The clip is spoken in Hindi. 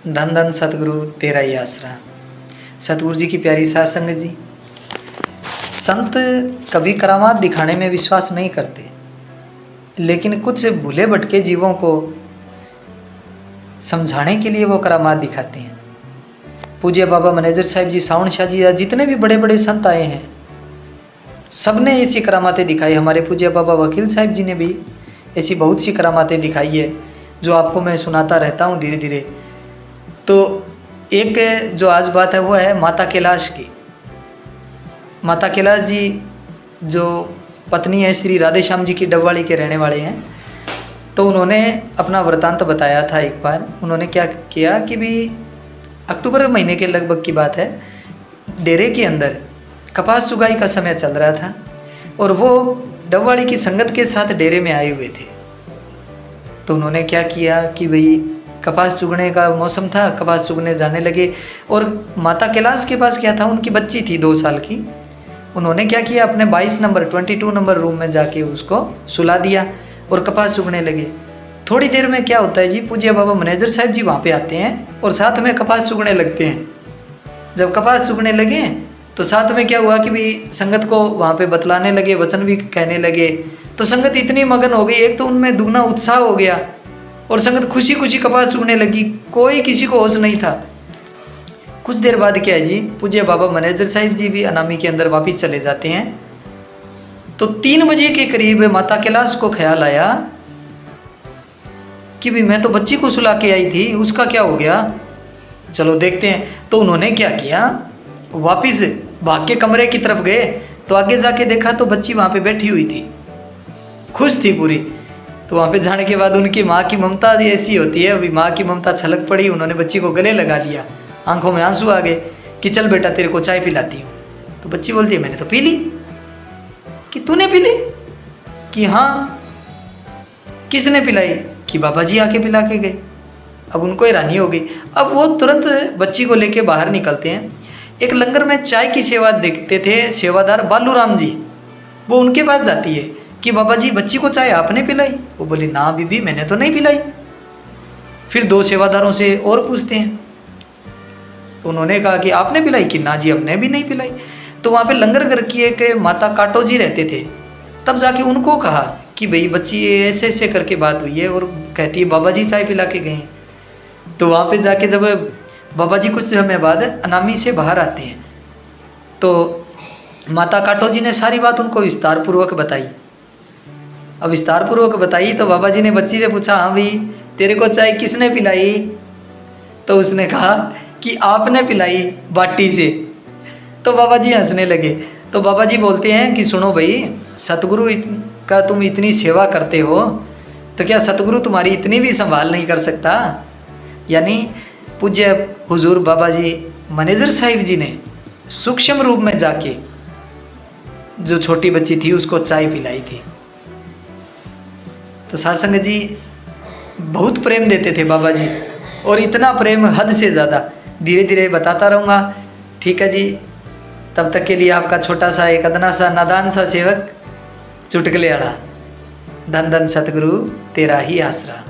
धन धन सतगुरु तेरा ही आसरा। सतगुरु जी की प्यारी साध संगत जी, संत कभी करामात दिखाने में विश्वास नहीं करते, लेकिन कुछ भूले भटके जीवों को समझाने के लिए वो करामात दिखाते हैं। पूज्य बाबा मैनेजर साहिब जी, सावण शाह जी या जितने भी बड़े बड़े संत आए हैं, सबने ऐसी करामातें दिखाई। हमारे पूज्य बाबा वकील साहिब जी ने भी ऐसी बहुत सी करामातें दिखाई है, जो आपको मैं सुनाता रहता हूँ धीरे धीरे। तो एक जो आज बात है वो है माता कैलाश की। माता कैलाश जी जो पत्नी है श्री राधे श्याम जी की डबवाड़ी के रहने वाले हैं। तो उन्होंने अपना वृतांत बताया था। एक बार उन्होंने क्या किया कि भी अक्टूबर महीने के लगभग की बात है, डेरे के अंदर कपास चुगाई का समय चल रहा था और वो डबवाड़ी की संगत के साथ डेरे में आए हुए थे। तो उन्होंने क्या किया कि भाई कपास चुगने का मौसम था, कपास चुगने जाने लगे। और माता कैलाश के पास क्या था, उनकी बच्ची थी 2 साल की। उन्होंने क्या किया, अपने 22 नंबर रूम में जाके उसको सुला दिया और कपास चुगने लगे। थोड़ी देर में क्या होता है जी, पूज्य बाबा मैनेजर साहिब जी वहाँ पे आते हैं और साथ में कपास चुगने लगते हैं। जब कपास चुगने लगे तो साथ में क्या हुआ कि भी संगत को वहाँ पे बतलाने लगे, वचन भी कहने लगे। तो संगत इतनी मगन हो गई, एक तो उनमें दुगना उत्साह हो गया और संगत खुशी खुशी कपास चुगने लगी, कोई किसी को होश नहीं था। कुछ देर बाद क्या है जी, पूज्य बाबा मैनेजर साहिब जी भी अनामी के अंदर वापिस चले जाते हैं। तो 3 बजे के करीब माता कैलाश को ख्याल आया कि भी मैं तो बच्ची को सुला के आई थी, उसका क्या हो गया, चलो देखते हैं। तो उन्होंने क्या किया, वापिस भाग के कमरे की तरफ गए। तो आगे जाके देखा तो बच्ची वहाँ पे बैठी हुई थी, खुश थी पूरी। तो वहाँ पे जाने के बाद उनकी माँ की ममता ऐसी होती है, अभी माँ की ममता छलक पड़ी। उन्होंने बच्ची को गले लगा लिया, आंखों में आंसू आ गए कि चल बेटा तेरे को चाय पिलाती हूँ। तो बच्ची बोलती है मैंने तो पी ली। कि तूने पी ली? कि हाँ। किसने पिलाई? कि बाबा जी आके पिला के गए। अब उनको हैरानी हो गई। अब वो तुरंत बच्ची को लेके बाहर निकलते हैं। एक लंगर में चाय की सेवा देखते थे सेवादार बालू राम जी, वो उनके पास जाती है कि बाबा जी बच्ची को चाय आपने पिलाई? वो बोली ना बीबी मैंने तो नहीं पिलाई। फिर 2 सेवादारों से और पूछते हैं। तो उन्होंने कहा कि आपने पिलाई? कि ना जी हमने भी नहीं पिलाई। तो वहाँ पे लंगर घर की एक माता काटो जी रहते थे। तब जाके उनको कहा कि भाई बच्ची ऐसे ऐसे करके बात हुई है, और कहती है बाबा जी चाय पिला के गए। तो वहाँ पे जाके जब बाबा जी कुछ समय बाद अनामी से बाहर आते हैं, तो माता काटो जी ने सारी बात उनको विस्तार पूर्वक बताई। अब विस्तार पूर्वक बताई तो बाबा जी ने बच्ची से पूछा, हाँ भाई तेरे को चाय किसने पिलाई? तो उसने कहा कि आपने पिलाई बाटी से। तो बाबा जी हंसने लगे। तो बाबा जी बोलते हैं कि सुनो भाई, सतगुरु का तुम इतनी सेवा करते हो, तो क्या सतगुरु तुम्हारी इतनी भी संभाल नहीं कर सकता? यानी पूज्य हुजूर बाबा जी मैनेजर साहिब जी ने सूक्ष्म रूप में जाके जो छोटी बच्ची थी उसको चाय पिलाई थी। तो साध संगत जी बहुत प्रेम देते थे बाबा जी, और इतना प्रेम हद से ज़्यादा। धीरे धीरे बताता रहूँगा, ठीक है जी। तब तक के लिए आपका छोटा सा एक अदना सा नादान सा सेवक चुटकुले आड़ा। धन धन सतगुरु तेरा ही आसरा।